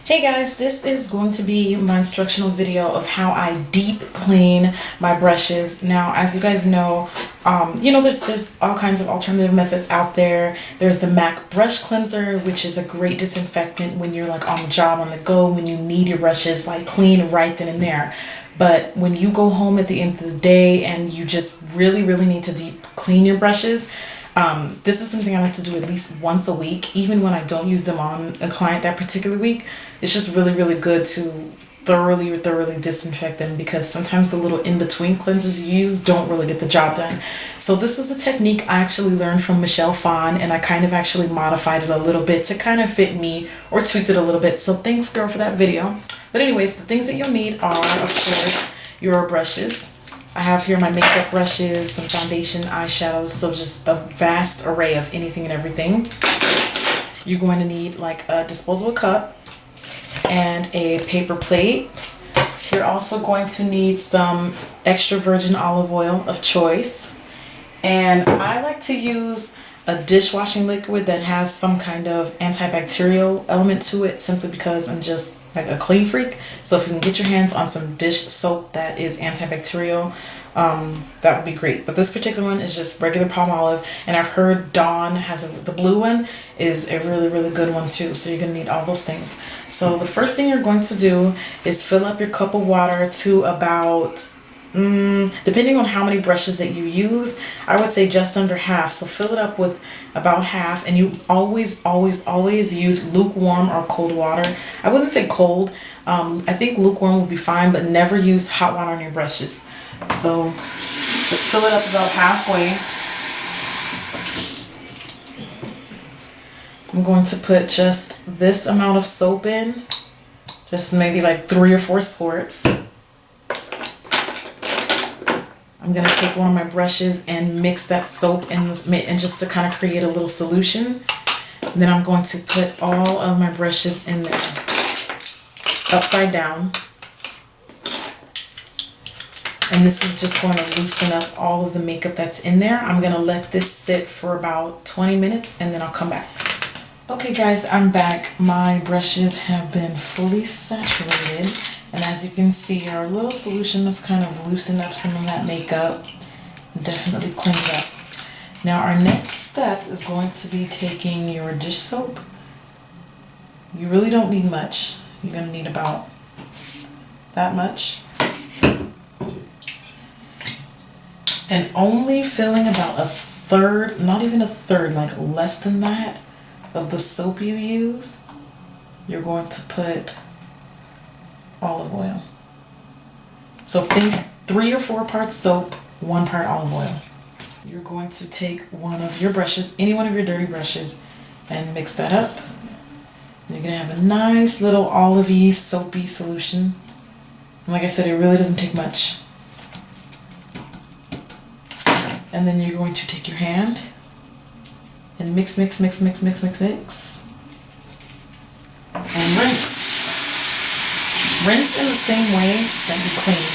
Hey guys, this is going to be my instructional video of how I deep clean my brushes. Now, as you guys know, there's all kinds of alternative methods out there. There's the MAC brush cleanser, which is a great disinfectant when you're like on the job, on the go, when you need your brushes like clean right then and there. But when you go home at the end of the day and you just really need to deep clean your brushes, this is something I like to do at least once a week, even when I don't use them on a client that particular week. It's just really good to thoroughly disinfect them, because sometimes the little in-between cleansers you use don't really get the job done. So this was a technique I actually learned from Michelle Phan, and I kind of actually modified it a little bit to kind of fit me, or tweaked it a little bit. So thanks, girl, for that video. But anyways, the things that you'll need are, of course, your brushes. I have here my makeup brushes, some foundation, eyeshadows, so just a vast array of anything and everything. You're going to need like a disposable cup and a paper plate. You're also going to need some extra virgin olive oil of choice. And I like to use a dishwashing liquid that has some kind of antibacterial element to it, simply because I'm just like a clean freak. So if you can get your hands on some dish soap that is antibacterial, that would be great. But this particular one is just regular palm olive, and I've heard Dawn has the blue one is a really good one too. So you're gonna need all those things. So the first thing you're going to do is fill up your cup of water to about, depending on how many brushes that you use, I would say just under half. So fill it up with about half, and you always use lukewarm or cold water. I wouldn't say cold. I think lukewarm would be fine, but never use hot water on your brushes. So let's fill it up about halfway. I'm going to put just this amount of soap in, just maybe like 3 or 4 squirts. I'm going to take one of my brushes and mix that soap in this, and just to kind of create a little solution. And then I'm going to put all of my brushes in there, upside down. And this is just going to loosen up all of the makeup that's in there. I'm going to let this sit for about 20 minutes and then I'll come back. Okay guys, I'm back. My brushes have been fully saturated. And as you can see, our little solution has kind of loosened up some of that makeup. Definitely cleaned up. Now our next step is going to be taking your dish soap. You really don't need much. You're going to need about that much. And only filling about a third, not even a third, like less than that of the soap you use, you're going to put olive oil. So think 3 or 4 parts soap, 1 part olive oil. You're going to take one of your brushes, any one of your dirty brushes, and mix that up. And you're going to have a nice little olivey, soapy solution. And like I said, it really doesn't take much. And then you're going to take your hand and mix. And rinse. Rinse in the same way that you clean.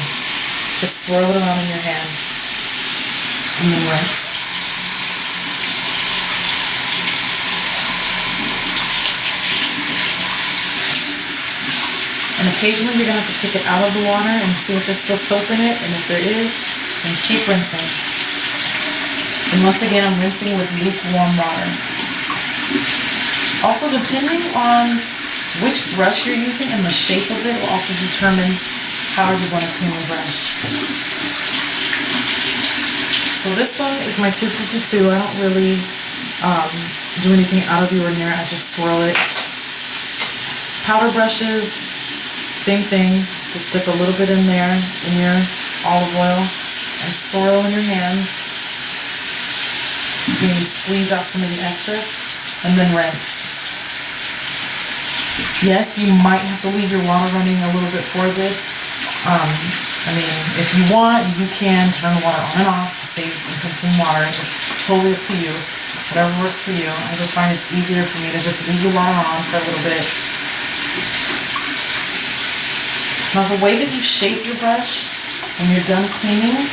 Just swirl it around in your hand and then rinse. And occasionally you're going to have to take it out of the water and see if there's still soap in it, and if there is, then keep rinsing. And once again, I'm rinsing with lukewarm water. Also, depending on which brush you're using and the shape of it will also determine how you're going to clean your brush. So this one is my 252. I don't really do anything out of the ordinary. I just swirl it. Powder brushes, same thing. Just dip a little bit in there in your olive oil and swirl in your hand. You can squeeze out some of the excess and then rinse. Yes, you might have to leave your water running a little bit for this. I mean, if you want, you can turn the water on and off to save and consume water. It's totally up to you. Whatever works for you. I just find it's easier for me to just leave the water on for a little bit. Now, the way that you shape your brush when you're done cleaning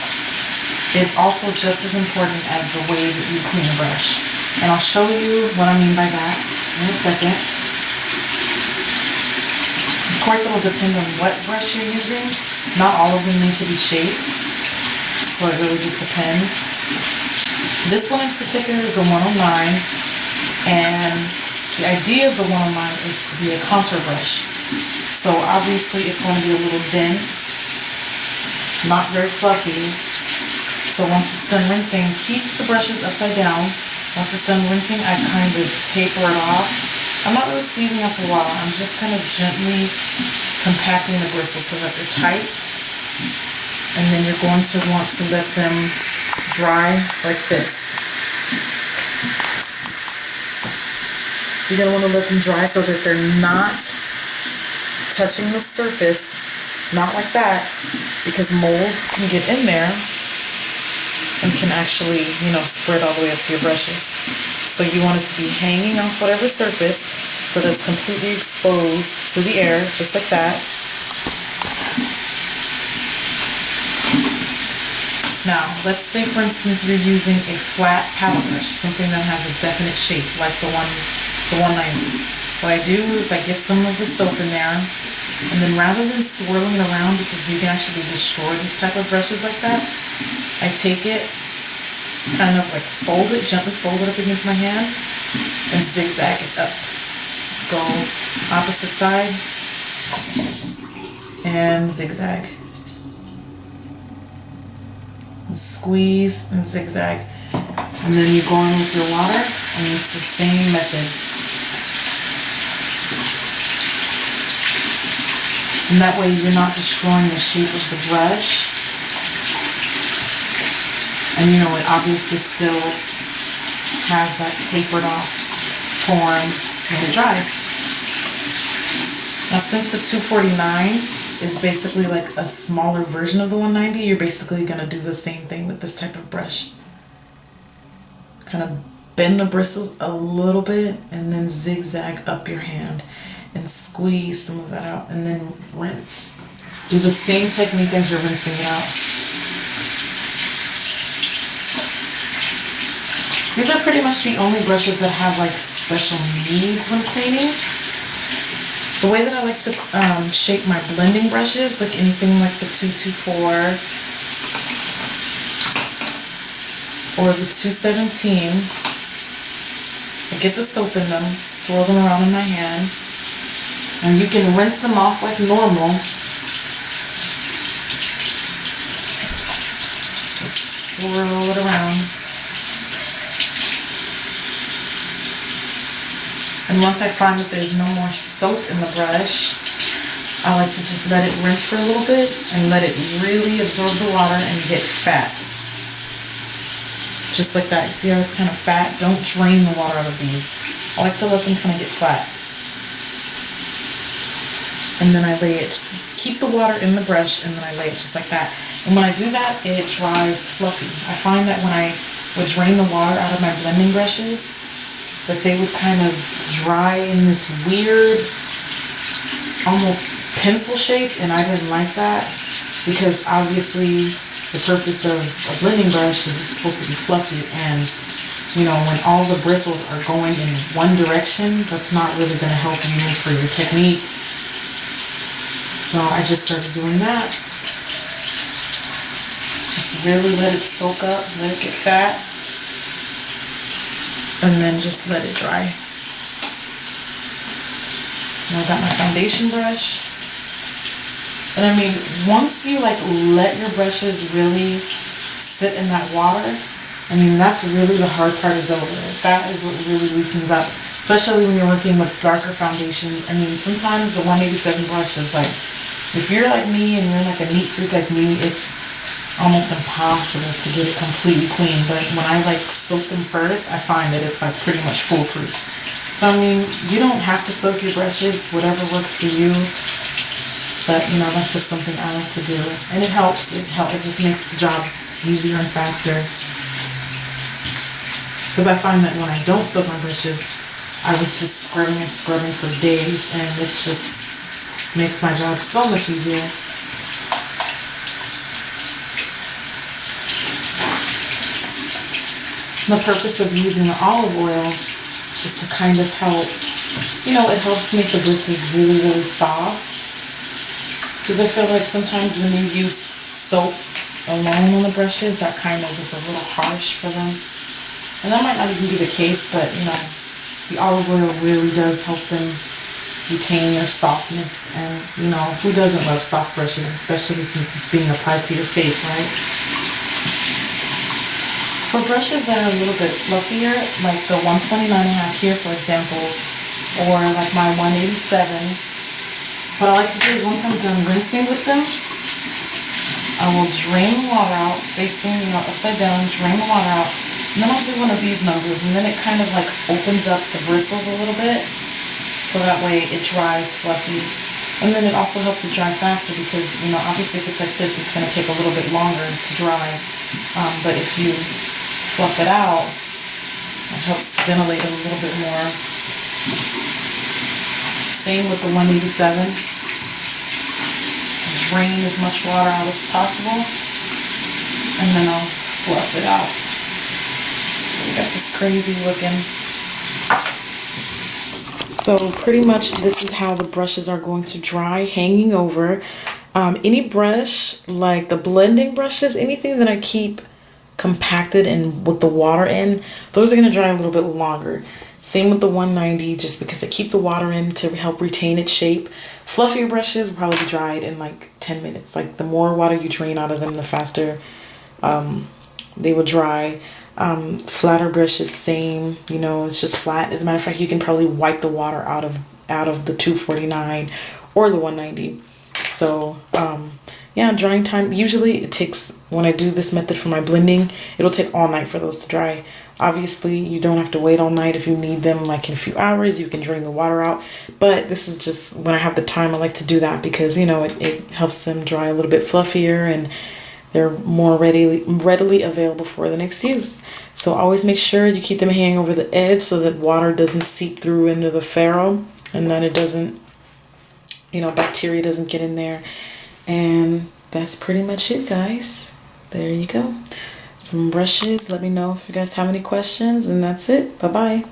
is also just as important as the way that you clean a brush. And I'll show you what I mean by that in a second. Of course, it'll depend on what brush you're using. Not all of them need to be shaped, so it really just depends. This one in particular is the 109, and the idea of the 109 is to be a contour brush. So obviously it's going to be a little dense, not very fluffy. So once it's done rinsing, keep the brushes upside down. Once it's done rinsing, I kind of taper it off. I'm not really squeezing out the water. I'm just kind of gently compacting the bristles so that they're tight. And then you're going to want to let them dry like this. You're going to want to let them dry so that they're not touching the surface, not like that, because mold can get in there and can actually, spread all the way up to your brushes. So you want it to be hanging off whatever surface so that it's completely exposed to the air, just like that. Now, let's say for instance you're using a flat paddle brush, something that has a definite shape, like the 190. What I do is I get some of the soap in there, and then rather than swirling it around, because you can actually destroy these type of brushes like that, I take it, kind of like gently fold it up against my hand, and zigzag it up. Go opposite side, and zigzag. And squeeze and zigzag. And then you go in with your water, and it's the same method. And that way you're not destroying the shape of the brush. And it obviously still has that tapered off form when it dries. Now since the 249 is basically like a smaller version of the 190, you're basically going to do the same thing with this type of brush. Kind of bend the bristles a little bit and then zigzag up your hand and squeeze some of that out and then rinse. Do the same technique as you're rinsing it out. These are pretty much the only brushes that have like special needs when cleaning. The way that I like to shape my blending brushes, like anything like the 224 or the 217, I get the soap in them, swirl them around in my hand, and you can rinse them off like normal. Just swirl it around. And once I find that there's no more soap in the brush, I like to just let it rinse for a little bit and let it really absorb the water and get fat. Just like that. You see how it's kind of fat? Don't drain the water out of these. I like to let them kind of get flat. And then I lay it, keep the water in the brush, and then I lay it just like that. And when I do that, it dries fluffy. I find that when I would drain the water out of my blending brushes, that they would kind of dry in this weird, almost pencil shape, and I didn't like that because obviously the purpose of a blending brush is it's supposed to be fluffy, and when all the bristles are going in one direction, that's not really going to help you for your technique. So I just started doing that. Just really let it soak up, let it get fat. And then just let it dry. Now I got my foundation brush. And I mean, once you let your brushes really sit in that water, I mean, that's really the hard part is over. That is what really loosens up, especially when you're working with darker foundations. I mean, sometimes the 187 brush is if you're like me and you're like a neat freak like me, it's almost impossible to get it completely clean. But when I soak them first, I find that it's pretty much foolproof. So I mean, you don't have to soak your brushes, whatever works for you. But that's just something I like to do, and it helps. It just makes the job easier and faster. Because I find that when I don't soak my brushes, I was just scrubbing and scrubbing for days, and this just makes my job so much easier. The purpose of using the olive oil is to kind of help, it helps make the bristles really, really soft. because I feel like sometimes when you use soap alone on the brushes, that kind of is a little harsh for them. And that might not even be the case, but you know, the olive oil really does help them retain their softness. And you know, who doesn't love soft brushes, especially since it's being applied to your face, right? For brushes that are a little bit fluffier, like the 129 I have here, for example, or like my 187, what I like to do is once I'm done rinsing with them, I will drain the water out, facing, you know, upside down, drain the water out, and then I'll do one of these noses, and then it kind of like opens up the bristles a little bit, so that way it dries fluffy. And then it also helps it dry faster because, you know, obviously if it's like this, it's going to take a little bit longer to dry. But if you fluff it out, it helps ventilate a little bit more. Same with the 187. Drain as much water out as possible, and then I'll fluff it out. So we got this crazy looking. So pretty much this is how the brushes are going to dry, hanging over. Any brush, like the blending brushes, anything that I keep compacted and with the water in, those are going to dry a little bit longer. Same with the 190, just because I keep the water in to help retain its shape. Fluffier brushes will probably be dried in like 10 minutes. Like the more water you drain out of them, the faster they will dry. Flatter brushes, same, you know, it's just flat. As a matter of fact, you can probably wipe the water out of the 249 or the 190. So yeah, drying time, usually it takes, when I do this method for my blending, it'll take all night for those to dry. Obviously, you don't have to wait all night. If you need them like in a few hours, you can drain the water out. But this is just when I have the time, I like to do that because, you know, it helps them dry a little bit fluffier and they're more readily available for the next use. So always make sure you keep them hanging over the edge so that water doesn't seep through into the ferrule and that it doesn't, you know, bacteria doesn't get in there. And that's pretty much it, guys. There you go. Some brushes. Let me know if you guys have any questions, and that's it. Bye bye.